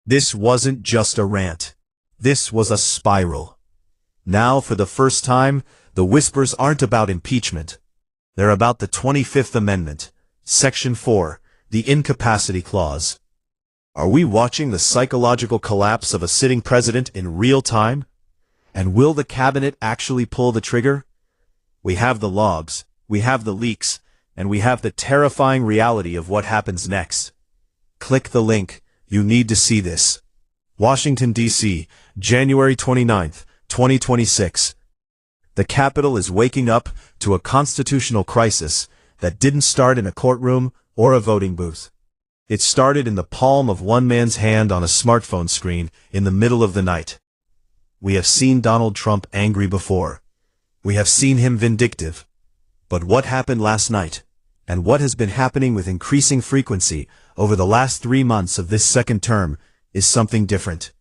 This wasn't just a rant. This was a spiral. Now, for the first time, the whispers aren't about impeachment. They're about the 25th Amendment, Section 4, the incapacity clause. Are we watching the psychological collapse of a sitting president in real time? And will the cabinet actually pull the trigger? We have the logs, we have the leaks, and we have the terrifying reality of what happens next. Click the link. You need to see this. Washington, D.C., January 29, 2026. The Capitol is waking up to a constitutional crisis that didn't start in a courtroom or a voting booth. It started in the palm of one man's hand on a smartphone screen in the middle of the night. We have seen Donald Trump angry before. We have seen him vindictive. But what happened last night, and what has been happening with increasing frequency over the last 3 months of this second term, is something different.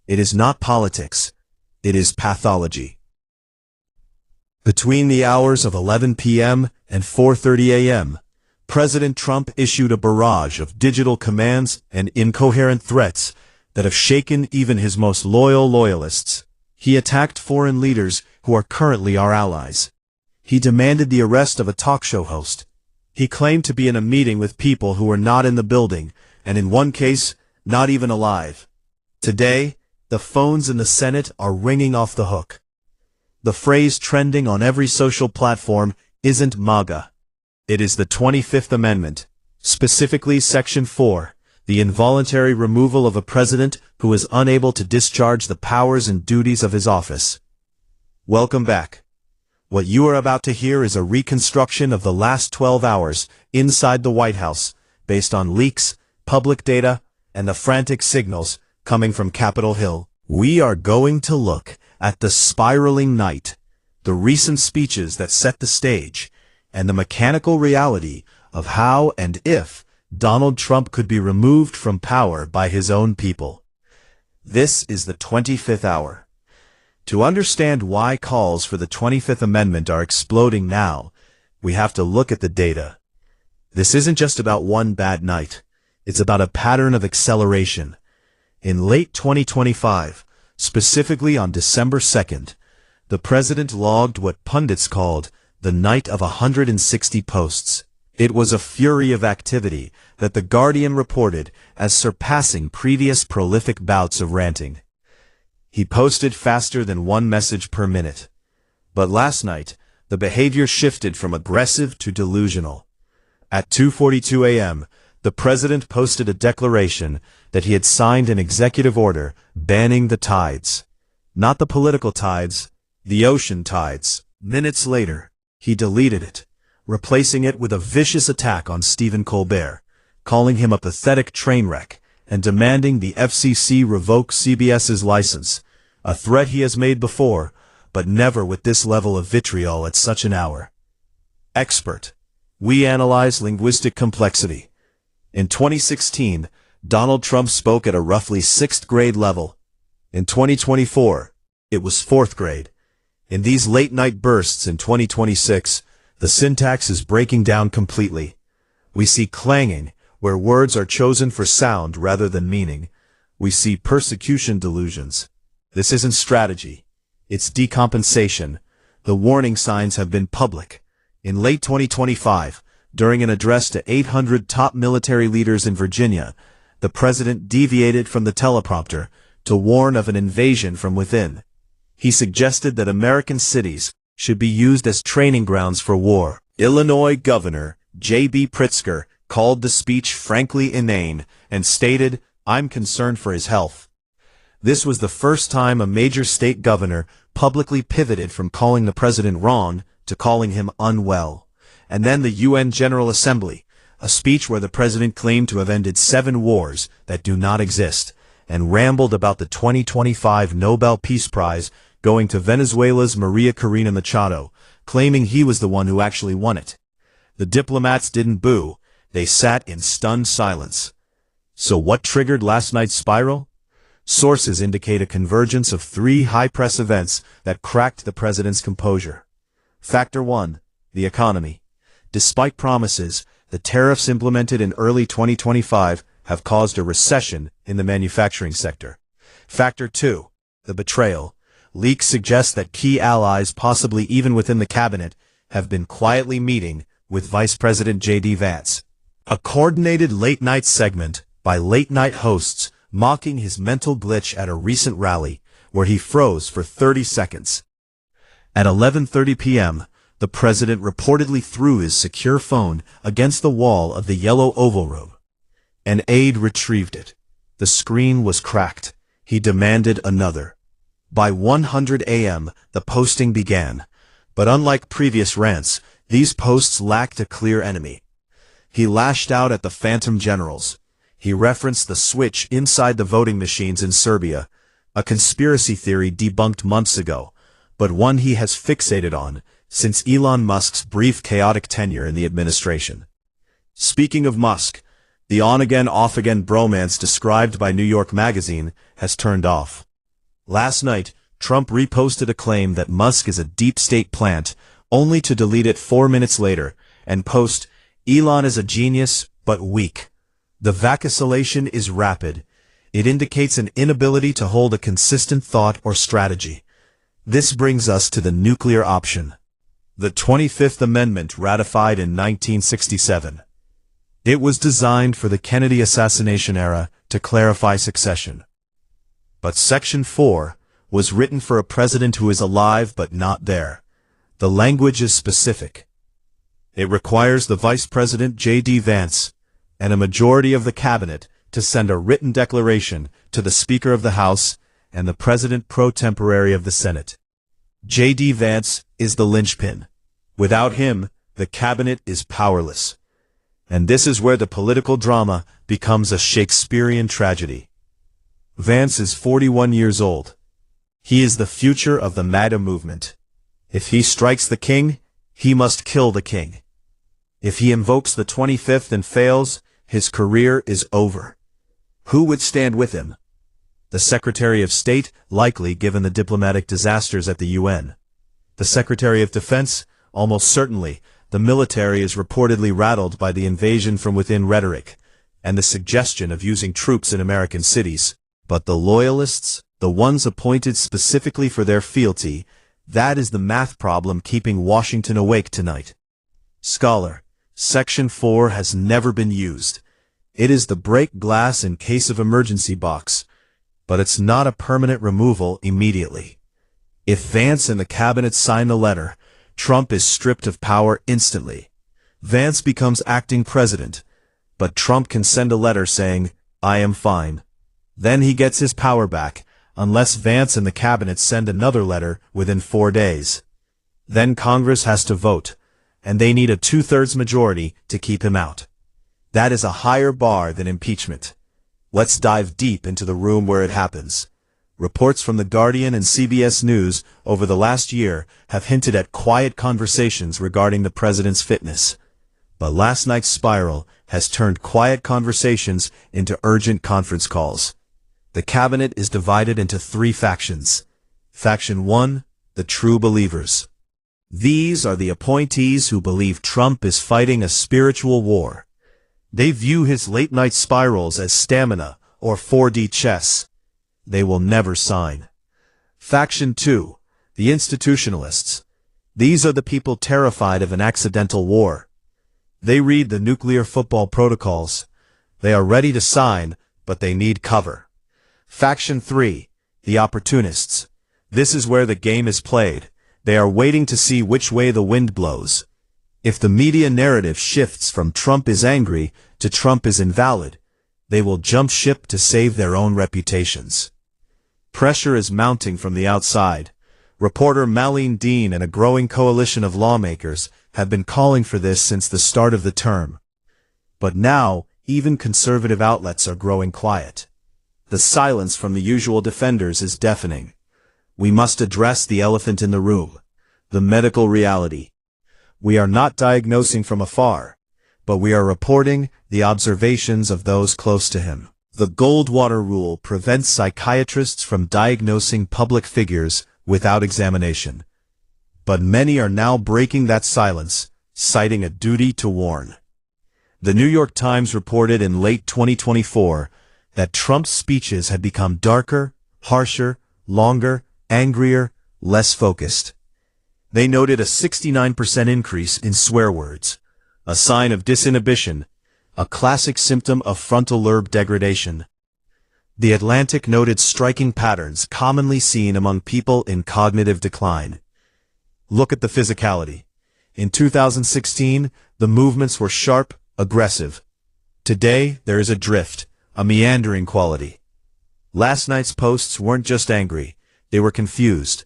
It is not politics. It is pathology. Between the hours of 11 p.m. and 4:30 a.m., President Trump issued a barrage of digital commands and incoherent threats that have shaken even his most loyal loyalists. He attacked foreign leaders who are currently our allies. He demanded the arrest of a talk show host. He claimed to be in a meeting with people who were not in the building, and in one case, not even alive. Today, the phones in the Senate are ringing off the hook. The phrase trending on every social platform isn't MAGA. It is the 25th Amendment, specifically Section 4, the involuntary removal of a president who is unable to discharge the powers and duties of his office. Welcome back. What you are about to hear is a reconstruction of the last 12 hours inside the White House, based on leaks, public data, and the frantic signals coming from Capitol Hill. We are going to look at the spiraling night, the recent speeches that set the stage, and the mechanical reality of how and if Donald Trump could be removed from power by his own people. This is the 25th hour. To understand why calls for the 25th Amendment are exploding now, we have to look at the data. This isn't just about one bad night. It's about a pattern of acceleration. In late 2025, specifically on December 2nd, the president logged what pundits called the night of 160 posts. It was a fury of activity that The Guardian reported as surpassing previous prolific bouts of ranting. He posted faster than one message per minute. But last night, the behavior shifted from aggressive to delusional. At 2:42 a.m., the president posted a declaration that he had signed an executive order banning the tides. Not the political tides, the ocean tides. Minutes later, he deleted it, replacing it with a vicious attack on Stephen Colbert, calling him a pathetic train wreck and demanding the FCC revoke CBS's license, a threat he has made before, but never with this level of vitriol at such an hour. Expert. We analyze linguistic complexity. In 2016, Donald Trump spoke at a roughly 6th grade level. In 2024, it was 4th grade. In these late-night bursts in 2026, the syntax is breaking down completely. We see clanging, where words are chosen for sound rather than meaning. We see persecution delusions. This isn't strategy. It's decompensation. The warning signs have been public. In late 2025, during an address to 800 top military leaders in Virginia, the president deviated from the teleprompter to warn of an invasion from within. He suggested that American cities should be used as training grounds for war. Illinois Governor J.B. Pritzker called the speech frankly inane and stated, "I'm concerned for his health." This was the first time a major state governor publicly pivoted from calling the president wrong to calling him unwell. And then the UN General Assembly, a speech where the president claimed to have ended 7 wars that do not exist, and rambled about the 2025 Nobel Peace Prize going to Venezuela's Maria Corina Machado, claiming he was the one who actually won it. The diplomats didn't boo, they sat in stunned silence. So what triggered last night's spiral? Sources indicate a convergence of 3 high-press events that cracked the president's composure. Factor 1, the economy. Despite promises, the tariffs implemented in early 2025 have caused a recession in the manufacturing sector. Factor 2. The betrayal. Leaks suggest that key allies, possibly even within the cabinet, have been quietly meeting with Vice President JD Vance. A coordinated late-night segment by late-night hosts mocking his mental glitch at a recent rally where he froze for 30 seconds. At 11:30 p.m., the president reportedly threw his secure phone against the wall of the yellow Oval Room. An aide retrieved it. The screen was cracked. He demanded another. By 1:00 a.m., the posting began. But unlike previous rants, these posts lacked a clear enemy. He lashed out at the phantom generals. He referenced the switch inside the voting machines in Serbia, a conspiracy theory debunked months ago, but one he has fixated on since Elon Musk's brief chaotic tenure in the administration. Speaking of Musk, the on-again, off-again bromance described by New York Magazine has turned off. Last night, Trump reposted a claim that Musk is a deep state plant, only to delete it 4 minutes later and post, "Elon is a genius, but weak." The vacillation is rapid. It indicates an inability to hold a consistent thought or strategy. This brings us to the nuclear option. The 25th Amendment, ratified in 1967. It was designed for the Kennedy assassination era to clarify succession. But Section 4 was written for a president who is alive but not there. The language is specific. It requires the Vice President JD Vance and a majority of the cabinet to send a written declaration to the Speaker of the House and the President pro tempore of the Senate. JD Vance is the linchpin. Without him, the cabinet is powerless. And this is where the political drama becomes a Shakespearean tragedy. Vance is 41 years old. He is the future of the MAGA movement. If he strikes the king, he must kill the king. If he invokes the 25th and fails, his career is over. Who would stand with him? The Secretary of State, likely given the diplomatic disasters at the UN. The Secretary of Defense, almost certainly. The military is reportedly rattled by the invasion from within rhetoric and the suggestion of using troops in American cities. But the loyalists, the ones appointed specifically for their fealty, that is the math problem keeping Washington awake tonight. Scholar, Section 4 has never been used. It is the break glass in case of emergency box, but it's not a permanent removal immediately. If Vance and the cabinet sign the letter, Trump is stripped of power instantly. Vance becomes acting president, but Trump can send a letter saying, "I am fine." Then he gets his power back, unless Vance and the cabinet send another letter within 4 days. Then Congress has to vote, and they need a 2/3 majority to keep him out. That is a higher bar than impeachment. Let's dive deep into the room where it happens. Reports from The Guardian and CBS News over the last year have hinted at quiet conversations regarding the president's fitness. But last night's spiral has turned quiet conversations into urgent conference calls. The cabinet is divided into 3 factions. Faction 1, the true believers. These are the appointees who believe Trump is fighting a spiritual war. They view his late-night spirals as stamina or 4D chess. They will never sign. Faction 2, the institutionalists. These are the people terrified of an accidental war. They read the nuclear football protocols. They are ready to sign, but they need cover. Faction 3, the opportunists. This is where the game is played. They are waiting to see which way the wind blows. If the media narrative shifts from Trump is angry to Trump is invalid, they will jump ship to save their own reputations. Pressure is mounting from the outside. Reporter Malene Dean and a growing coalition of lawmakers have been calling for this since the start of the term. But now, even conservative outlets are growing quiet. The silence from the usual defenders is deafening. We must address the elephant in the room, the medical reality. We are not diagnosing from afar, but we are reporting the observations of those close to him. The Goldwater rule prevents psychiatrists from diagnosing public figures without examination. But many are now breaking that silence, citing a duty to warn. The New York Times reported in late 2024 that Trump's speeches had become darker, harsher, longer, angrier, less focused. They noted a 69% increase in swear words, a sign of disinhibition, a classic symptom of frontal lobe degradation. The Atlantic noted striking patterns commonly seen among people in cognitive decline. Look at the physicality. In 2016, the movements were sharp, aggressive. Today, there is a drift, a meandering quality. Last night's posts weren't just angry, they were confused.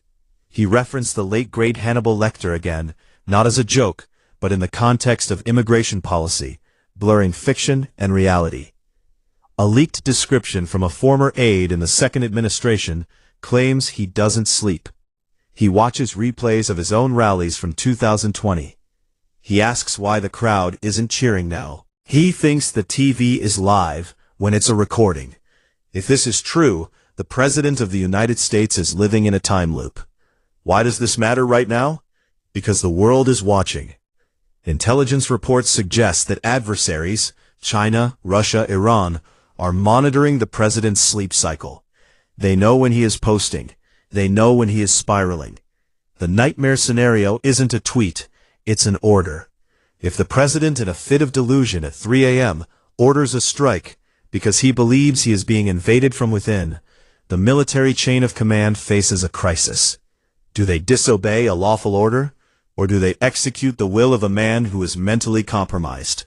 He referenced the late great Hannibal Lecter again, not as a joke, but in the context of immigration policy, blurring fiction and reality. A leaked description from a former aide in the second administration claims he doesn't sleep. He watches replays of his own rallies from 2020. He asks why the crowd isn't cheering now. He thinks the TV is live when it's a recording. If this is true, the President of the United States is living in a time loop. Why does this matter right now? Because the world is watching. Intelligence reports suggest that adversaries, China, Russia, Iran, are monitoring the president's sleep cycle. They know when he is posting. They know when he is spiraling. The nightmare scenario isn't a tweet, it's an order. If the president in a fit of delusion at 3 a.m. orders a strike because he believes he is being invaded from within, the military chain of command faces a crisis. Do they disobey a lawful order, or do they execute the will of a man who is mentally compromised?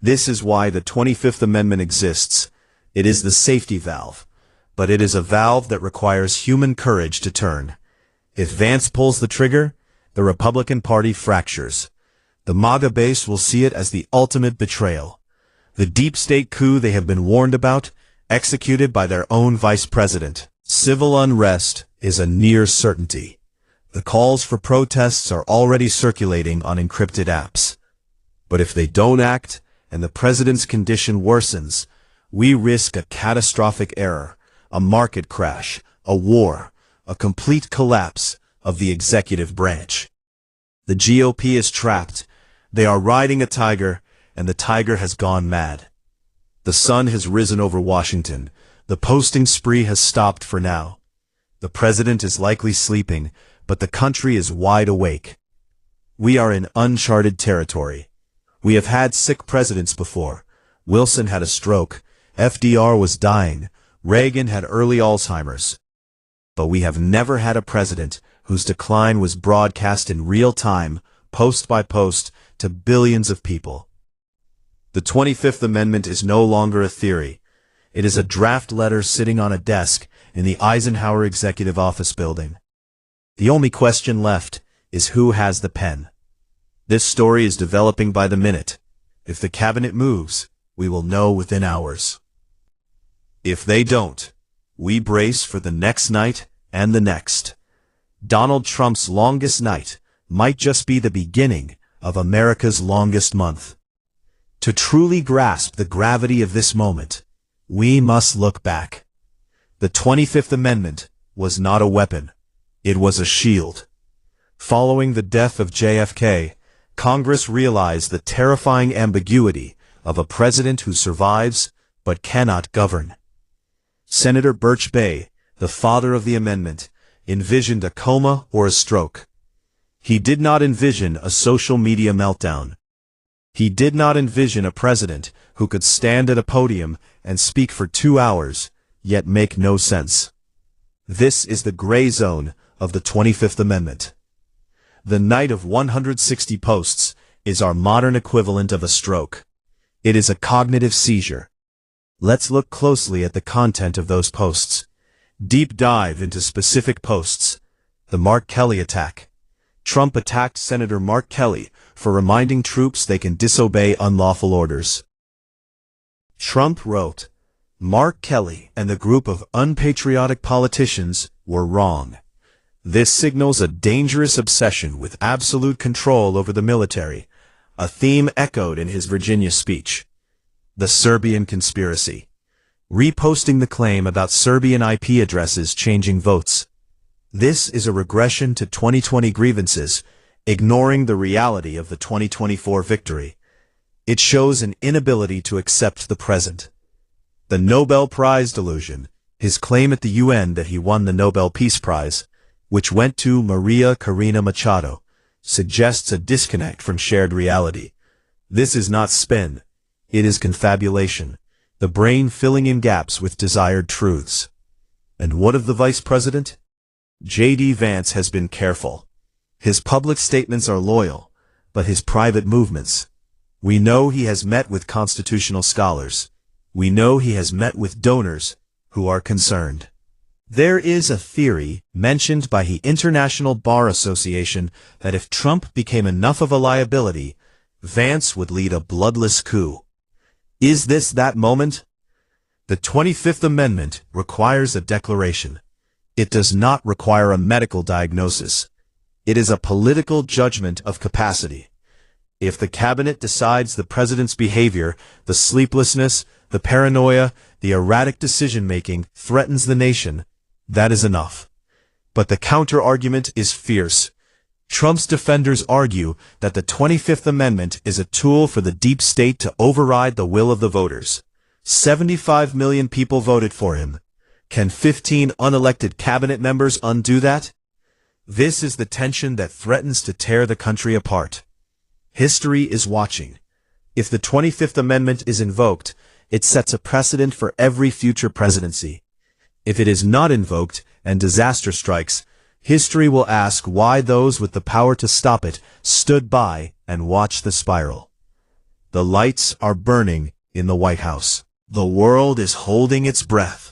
This is why the 25th Amendment exists. It is the safety valve, but it is a valve that requires human courage to turn. If Vance pulls the trigger, the Republican Party fractures. The MAGA base will see it as the ultimate betrayal. The deep state coup they have been warned about, executed by their own vice president. Civil unrest is a near certainty. The calls for protests are already circulating on encrypted apps. But if they don't act, and the president's condition worsens, we risk a catastrophic error, a market crash, a war, a complete collapse of the executive branch. The GOP is trapped. They are riding a tiger, and the tiger has gone mad. The sun has risen over Washington. The posting spree has stopped for now. The president is likely sleeping, but the country is wide awake. We are in uncharted territory. We have had sick presidents before. Wilson had a stroke. FDR was dying. Reagan had early Alzheimer's. But we have never had a president whose decline was broadcast in real time, post by post, to billions of people. The 25th Amendment is no longer a theory. It is a draft letter sitting on a desk in the Eisenhower Executive Office building. The only question left is who has the pen. This story is developing by the minute. If the cabinet moves, we will know within hours. If they don't, we brace for the next night and the next. Donald Trump's longest night might just be the beginning of America's longest month. To truly grasp the gravity of this moment, we must look back. The 25th Amendment was not a weapon. It was a shield. Following the death of JFK, Congress realized the terrifying ambiguity of a president who survives but cannot govern. Senator Birch Bayh, the father of the amendment, envisioned a coma or a stroke. He did not envision a social media meltdown. He did not envision a president who could stand at a podium and speak for 2 hours, yet make no sense. This is the gray zone of the 25th Amendment. The night of 160 posts is our modern equivalent of a stroke. It is a cognitive seizure. Let's look closely at the content of those posts. Deep dive into specific posts. The Mark Kelly attack. Trump attacked Senator Mark Kelly for reminding troops they can disobey unlawful orders. Trump wrote, "Mark Kelly and the group of unpatriotic politicians were wrong. This signals a dangerous obsession with absolute control over the military, a theme echoed in his Virginia speech. The Serbian conspiracy. Reposting the claim about Serbian IP addresses changing votes. This is a regression to 2020 grievances, ignoring the reality of the 2024 victory. It shows an inability to accept the present. The Nobel Prize delusion, his claim at the UN that he won the Nobel Peace Prize, which went to Maria Corina Machado, suggests a disconnect from shared reality. This is not spin. It is confabulation, the brain filling in gaps with desired truths. And what of the Vice President? JD Vance has been careful. His public statements are loyal, but his private movements. We know he has met with constitutional scholars. We know he has met with donors who are concerned. There is a theory mentioned by the International Bar Association that if Trump became enough of a liability, Vance would lead a bloodless coup. Is this that moment? The 25th Amendment requires a declaration. It does not require a medical diagnosis. It is a political judgment of capacity. If the cabinet decides the president's behavior, the sleeplessness, the paranoia, the erratic decision-making threatens the nation, that is enough. But the counter-argument is fierce. Trump's defenders argue that the 25th Amendment is a tool for the deep state to override the will of the voters. 75 million people voted for him. Can 15 unelected cabinet members undo that? This is the tension that threatens to tear the country apart. History is watching. If the 25th Amendment is invoked, it sets a precedent for every future presidency. If it is not invoked and disaster strikes, history will ask why those with the power to stop it stood by and watched the spiral. The lights are burning in the White House. The world is holding its breath.